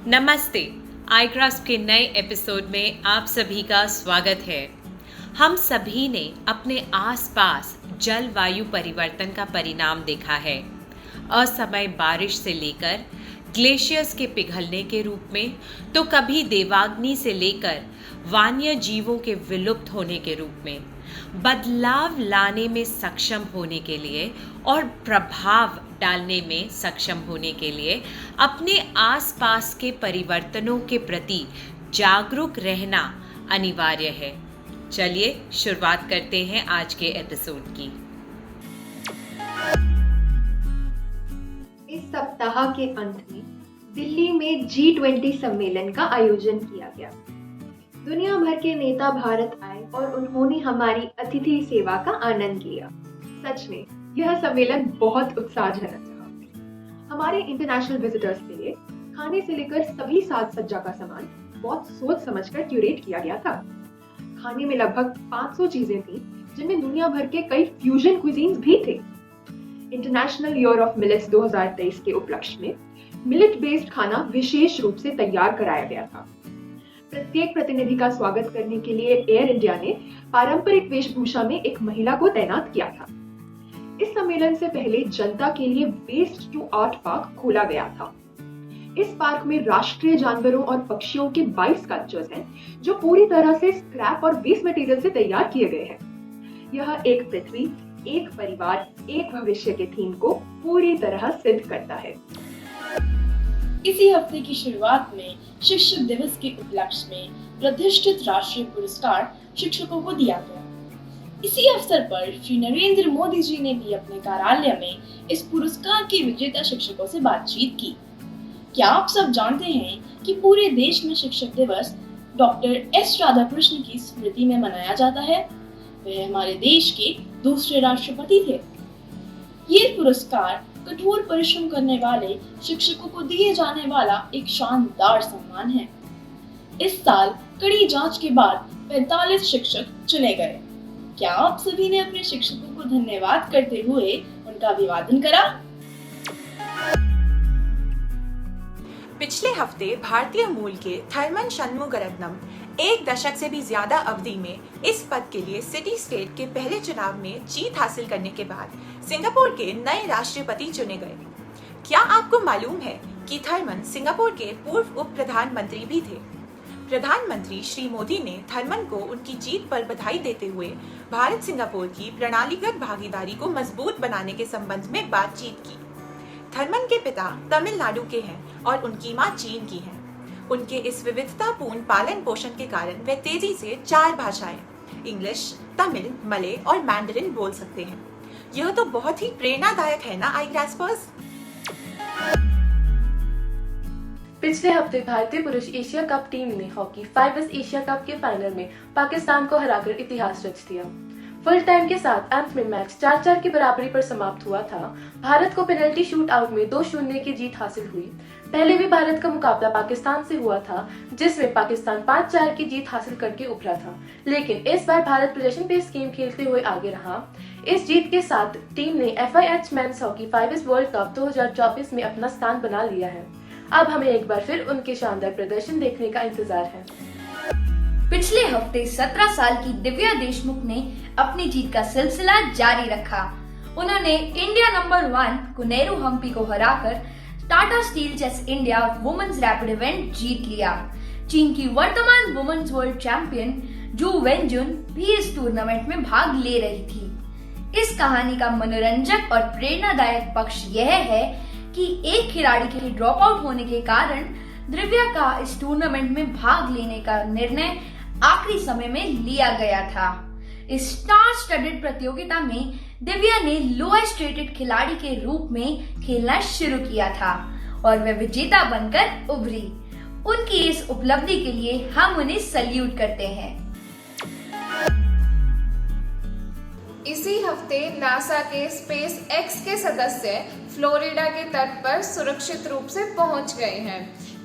नमस्ते। iGrasp के नए एपिसोड में आप सभी का स्वागत है। हम सभी ने अपने आसपास जलवायु परिवर्तन का परिणाम देखा है। असमय बारिश से लेकर ग्लेशियर्स के पिघलने के रूप में, तो कभी देवाग्नि से लेकर वन्य जीवों के विलुप्त होने के रूप में। बदलाव लाने में सक्षम होने के लिए और प्रभाव डालने में सक्षम होने के लिए अपने आसपास के परिवर्तनों के प्रति जागरूक रहना अनिवार्य है। चलिए शुरुआत करते हैं आज के एपिसोड की। इस सप्ताह के अंत में दिल्ली में G20 सम्मेलन का आयोजन किया गया। दुनिया भर के नेता भारत आए और उन्होंने हमारी अतिथि सेवा का आनंद लिया। सच में यह सम्मेलन बहुत उत्साहजनक रहा। हमारे इंटरनेशनल विजिटर्स के लिए खाने से लेकर सभी साज सज्जा का सामान बहुत सोच समझकर क्यूरेट किया गया था। खाने में लगभग 500 चीजें थी, जिनमें दुनिया भर के कई फ्यूजन क्विजीन्स भी थे। इंटरनेशनल ईयर ऑफ मिलेट्स 2023 के उपलक्ष्य में मिलेट बेस्ड खाना विशेष रूप से तैयार कराया गया था। प्रत्येक प्रतिनिधि का स्वागत करने के लिए एयर इंडिया ने पारंपरिक वेशभूषा में एक महिला को तैनात किया था। इस सम्मेलन से पहले जनता के लिए वेस्ट टू आर्ट पार्क खोला गया था। इस पार्क में राष्ट्रीय जानवरों और पक्षियों के 22 स्कल्पचर्स हैं, जो पूरी तरह से स्क्रैप और वेस्ट मटेरियल से तैयार किए गए हैं। यह एक पृथ्वी, एक परिवार, एक भविष्य के थीम को पूरी तरह सिद्ध करता है। इसी हफ्ते की शुरुआत में शिक्षक दिवस के उपलक्ष्य में प्रतिष्ठित राष्ट्रीय पुरस्कार शिक्षकों को दिया गया। इसी अवसर पर श्री नरेंद्र मोदी जी ने भी अपने कार्यालय में इस पुरस्कार के विजेता शिक्षकों से बातचीत की। क्या आप सब जानते हैं कि पूरे देश में शिक्षक दिवस डॉक्टर एस राधाकृष्णन की स्मृति में मनाया जाता है। वह हमारे देश के दूसरे राष्ट्रपति थे। ये पुरस्कार कठोर परिश्रम करने वाले शिक्षकों को दिए जाने वाला एक शानदार सम्मान है। इस साल कड़ी जांच के बाद 45 शिक्षक चुने गए। क्या आप सभी ने अपने शिक्षकों को धन्यवाद करते हुए उनका अभिवादन करा? पिछले हफ्ते भारतीय मूल के थर्मन शनमुगरत्नम 1 दशक से भी ज्यादा अवधि में इस पद के लिए सिटी स्टेट के पहले चुनाव में जीत हासिल करने के बाद सिंगापुर के नए राष्ट्रपति चुने गए। क्या आपको मालूम है कि थर्मन सिंगापुर के पूर्व उप प्रधानमंत्री भी थे। प्रधानमंत्री श्री मोदी ने थर्मन को उनकी जीत पर बधाई देते हुए भारत सिंगापुर की प्रणालीगत भागीदारी को मजबूत बनाने के संबंध में बातचीत की। थर्मन के पिता तमिलनाडु के हैं और उनकी मां चीन की हैं। उनके इस विविधतापूर्ण पालन पोषण के कारण वे तेजी से 4 भाषाएं इंग्लिश, तमिल, मलय और मैंडरिन बोल सकते हैं। यह तो बहुत ही प्रेरणादायक है ना iGraspers। पिछले हफ्ते भारतीय पुरुष एशिया कप टीम ने हॉकी 5S एशिया कप के फाइनल में पाकिस्तान को हराकर इतिहास रच दिया। फुल टाइम के साथ अंत में मैच 4-4 की बराबरी पर समाप्त हुआ था। भारत को पेनल्टी शूट आउट में 2-0 की जीत हासिल हुई। पहले भी भारत का मुकाबला पाकिस्तान से हुआ था, जिसमें पाकिस्तान 5-4 की जीत हासिल करके उभरा था, लेकिन इस बार भारत पोजीशन बेस्ड गेम खेलते हुए आगे रहा। इस जीत के साथ टीम ने FIH men's hockey 5S world cup 2024 में अपना स्थान बना लिया है। अब हमें एक बार फिर उनके शानदार प्रदर्शन देखने का इंतजार है। पिछले हफ्ते 17 साल की दिव्या देशमुख ने अपनी जीत का सिलसिला जारी रखा। उन्होंने इंडिया नंबर 1 कुनेरू हम्पी को हराकर Tata Steel chess India women's rapid event जीत लिया। चीन की वर्तमान वुमेन्स वर्ल्ड चैंपियन जू वेनजुन भी इस टूर्नामेंट में भाग ले रही थी। इस कहानी का मनोरंजक और प्रेरणादायक पक्ष यह है कि एक खिलाड़ी के ड्रॉप आउट होने के कारण दिव्या का इस टूर्नामेंट में भाग लेने का निर्णय आखिरी समय में लिया गया था। इस स्टार स्टडेड प्रतियोगिता में दिव्या ने लोएस्ट रेटेड खिलाड़ी के रूप में खेलना शुरू किया था और वह विजेता बनकर उभरी। उनकी इस उपलब्धि के लिए हम उन्हें सल्यूट करते हैं। इसी हफ्ते नासा के स्पेस एक्स के सदस्य फ्लोरिडा के तट पर सुरक्षित रूप से पहुंच गए हैं।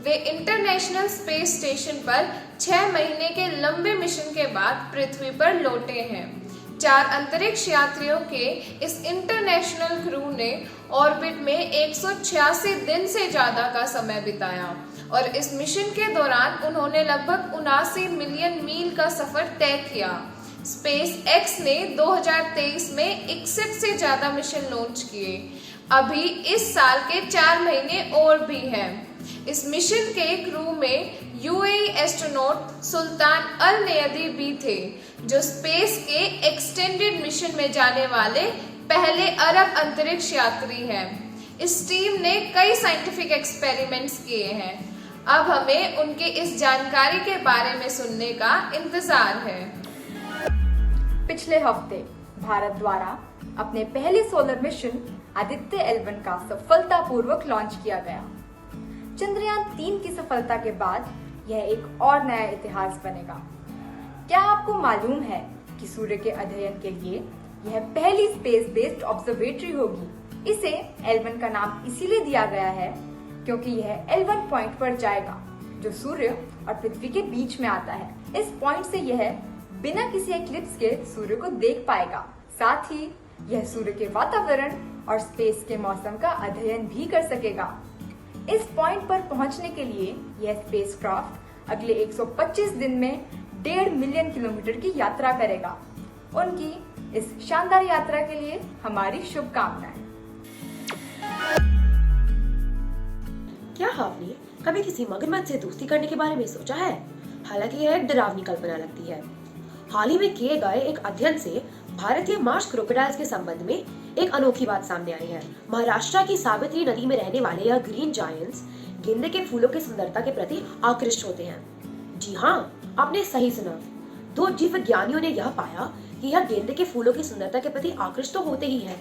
वे इंटरनेशनल स्पेस स्टेशन पर 6 महीने के लंबे मिशन के बाद पृथ्वी पर लौटे हैं। 4 अंतरिक्ष यात्रियों के इस इंटरनेशनल क्रू ने ऑर्बिट में 186 दिन से ज्यादा का समय बिताया और इस मिशन के दौरान उन्होंने लगभग 79 मिलियन मील का सफर तय किया। स्पेस एक्स ने 2023 में 61 से ज्यादा मिशन लॉन्च किए। अभी इस साल के 4 महीने और भी हैं। इस मिशन के क्रू में यूएई एस्ट्रोनॉट सुल्तान अल नयदी भी थे, जो स्पेस के एक्सटेंडेड मिशन में जाने वाले पहले अरब अंतरिक्ष यात्री हैं। इस टीम ने कई साइंटिफिक एक्सपेरिमेंट्स किए हैं। अब हमें उनके इस जानकारी के बारे में सुनने का इंतजार है। पिछले हफ्ते भारत द्वारा अपने पहले सोलर मिशन आदित्य L1 का सफलतापूर्वक लॉन्च किया गया। चंद्रयान 3 की सफलता के बाद यह एक और नया इतिहास बनेगा। क्या आपको मालूम है कि सूर्य के अध्ययन के लिए यह पहली स्पेस बेस्ड ऑब्जर्वेटरी होगी। इसे L1 का नाम इसीलिए दिया गया है क्योंकि यह L1 पॉइंट पर जाएगा जो सूर्य और पृथ्वी के बीच में आता है। इस पॉइंट से यह बिना किसी एक्लिप्स के सूर्य को देख पाएगा। साथ ही यह सूर्य के वातावरण और स्पेस के मौसम का अध्ययन भी कर सकेगा। इस पॉइंट पर पहुंचने के लिए यह स्पेसक्राफ्ट अगले 125 दिन में 1.5 मिलियन किलोमीटर की यात्रा करेगा। उनकी इस शानदार यात्रा के लिए हमारी शुभकामनाएं। क्या आपने कभी किसी मगरमच्छ से दोस्ती करने के बारे में सोचा है? हालांकि यह एक डरावनी कल्पना लगती है। हाल ही में किए गए एक अध्ययन से भारतीय मार्श क्रोकोडाइल्स के संबंध में एक अनोखी बात सामने आई है। महाराष्ट्र की सावित्री नदी में रहने वाले यह ग्रीन जायंट्स गेंदे के फूलों की सुंदरता के प्रति आकृष्ट होते हैं। जी हाँ, आपने सही सुना। 2 जीव विज्ञानियों ने यह पाया कि यह गेंदे के फूलों की सुंदरता के प्रति आकृष्ट तो होते ही हैं।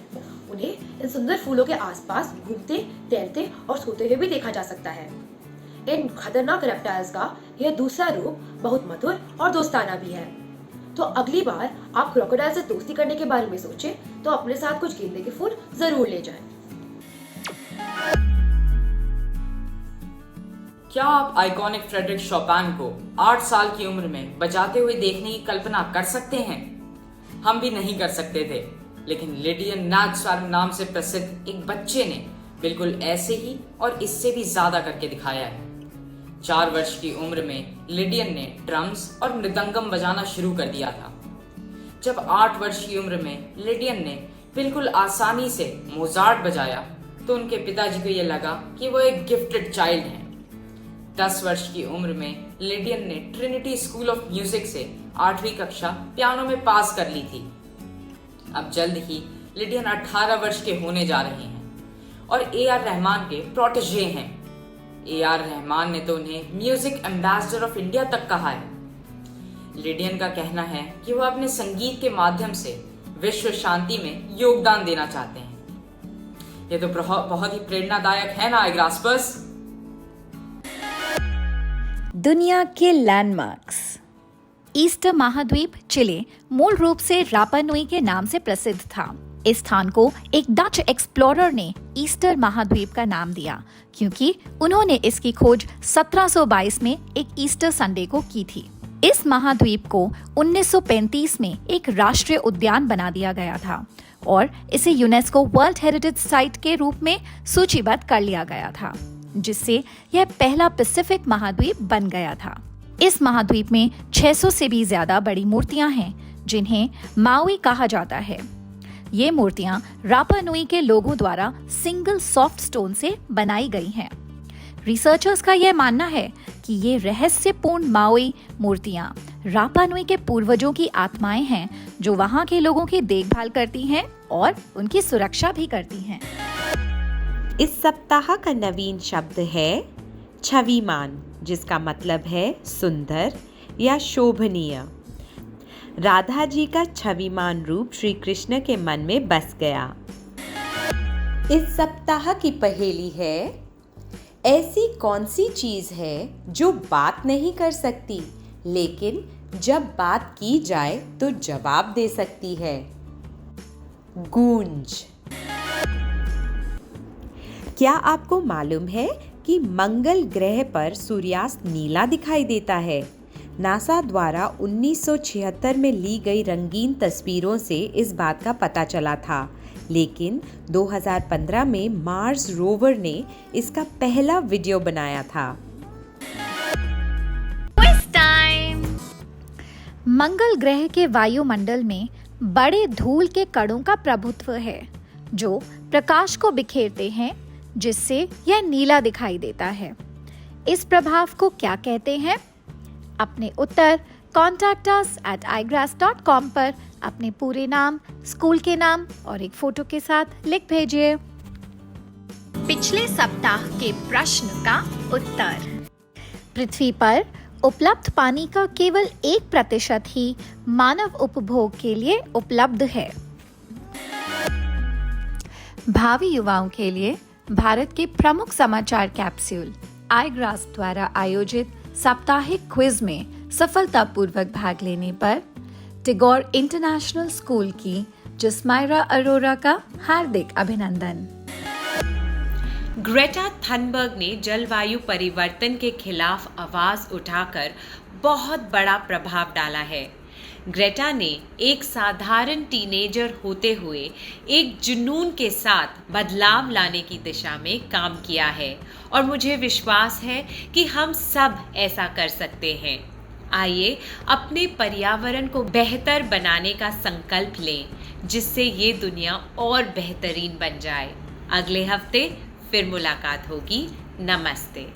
उन्हें इन सुंदर फूलों के आसपास घूमते, तैरते और सोते हुए भी देखा जा सकता है। इन खतरनाक रेप्टाइल्स का यह दूसरा रूप बहुत मधुर और दोस्ताना भी है। तो अगली बार आप क्रोकोडाइल से दोस्ती करने के बारे में सोचें तो अपने साथ कुछ गेंदे के फूल जरूर ले जाएं। क्या आप आइकॉनिक फ्रेडरिक शोपेन को 8 साल की उम्र में बजाते हुए देखने की कल्पना कर सकते हैं? हम भी नहीं कर सकते थे, लेकिन लिडियन नाचस्वार्म नाम से प्रसिद्ध एक बच्चे ने बिल्कुल ऐसे ही और इससे भी ज्यादा करके दिखाया है। 4 वर्ष की उम्र में लिडियन ने ड्रम्स और मृदंगम बजाना शुरू कर दिया था। जब 8 वर्ष की उम्र में लिडियन ने बिल्कुल आसानी से मोजार्ट बजाया तो उनके पिताजी को यह लगा कि वो एक गिफ्टेड चाइल्ड हैं। 10 वर्ष की उम्र में लिडियन ने ट्रिनिटी स्कूल ऑफ म्यूजिक से 8वीं कक्षा पियानो में पास कर ली थी। अब जल्द ही लिडियन 18 वर्ष के होने जा रहे हैं और AR रहमान के प्रोटेजे हैं। AR रहमान ने तो उन्हें म्यूजिक एम्बेसडर ऑफ इंडिया तक कहा है। लिडियन का कहना है कि वह अपने संगीत के माध्यम से विश्व शांति में योगदान देना चाहते हैं। यह तो बहुत ही प्रेरणादायक है ना ग्रास्पर्स। दुनिया के लैंडमार्क्स। ईस्टर महाद्वीप चिले मूल रूप से रापा नुई के नाम से प्रसिद्ध था। इस स्थान को एक डच एक्सप्लोरर ने ईस्टर महाद्वीप का नाम दिया क्योंकि उन्होंने इसकी खोज 1722 में एक ईस्टर संडे को की थी। इस महाद्वीप को 1935 में एक राष्ट्रीय उद्यान बना दिया गया था और इसे यूनेस्को वर्ल्ड हेरिटेज साइट के रूप में सूचीबद्ध कर लिया गया था, जिससे यह पहला पैसिफिक महाद्वीप बन गया था। इस महाद्वीप में 600 से भी ज्यादा बड़ी मूर्तियां हैं जिन्हें माउई कहा जाता है। ये मूर्तियां रापा नुई के लोगों द्वारा सिंगल सॉफ्ट स्टोन से बनाई गई हैं। रिसर्चर्स का यह मानना है कि ये रहस्यपूर्ण माउई मूर्तियां रापा नुई के पूर्वजों की आत्माएं हैं जो वहां के लोगों की देखभाल करती हैं और उनकी सुरक्षा भी करती हैं। इस सप्ताह का नवीन शब्द है छविमान, जिसका मतलब है सुंदर या शोभनीय। राधा जी का छविमान रूप श्री कृष्ण के मन में बस गया। इस सप्ताह की पहेली है, ऐसी कौन सी चीज है जो बात नहीं कर सकती लेकिन जब बात की जाए तो जवाब दे सकती है? गूंज। क्या आपको मालूम है कि मंगल ग्रह पर सूर्यास्त नीला दिखाई देता है? नासा द्वारा 1976 में ली गई रंगीन तस्वीरों से इस बात का पता चला था, लेकिन 2015 में मार्स रोवर ने इसका पहला वीडियो बनाया था। मंगल ग्रह के वायुमंडल में बड़े धूल के कणों का प्रभुत्व है जो प्रकाश को बिखेरते हैं, जिससे यह नीला दिखाई देता है। इस प्रभाव को क्या कहते हैं? अपने उत्तर contactus@igrass.com पर अपने पूरे नाम, स्कूल के नाम और एक फोटो के साथ लिख भेजिए। पिछले सप्ताह के प्रश्न का उत्तर। पृथ्वी पर उपलब्ध पानी का केवल 1% ही मानव उपभोग के लिए उपलब्ध है। भावी युवाओं के लिए भारत के प्रमुख समाचार कैप्सूल iGrass द्वारा आयोजित साप्ताहिक क्विज में सफलतापूर्वक भाग लेने पर टैगोर इंटरनेशनल स्कूल की जसमायरा अरोरा का हार्दिक अभिनंदन। ग्रेटा थनबर्ग ने जलवायु परिवर्तन के खिलाफ आवाज उठाकर बहुत बड़ा प्रभाव डाला है। ग्रेटा ने एक साधारण टीनेजर होते हुए एक जुनून के साथ बदलाव लाने की दिशा में काम किया है और मुझे विश्वास है कि हम सब ऐसा कर सकते हैं। आइए अपने पर्यावरण को बेहतर बनाने का संकल्प लें, जिससे ये दुनिया और बेहतरीन बन जाए। अगले हफ्ते फिर मुलाकात होगी। नमस्ते।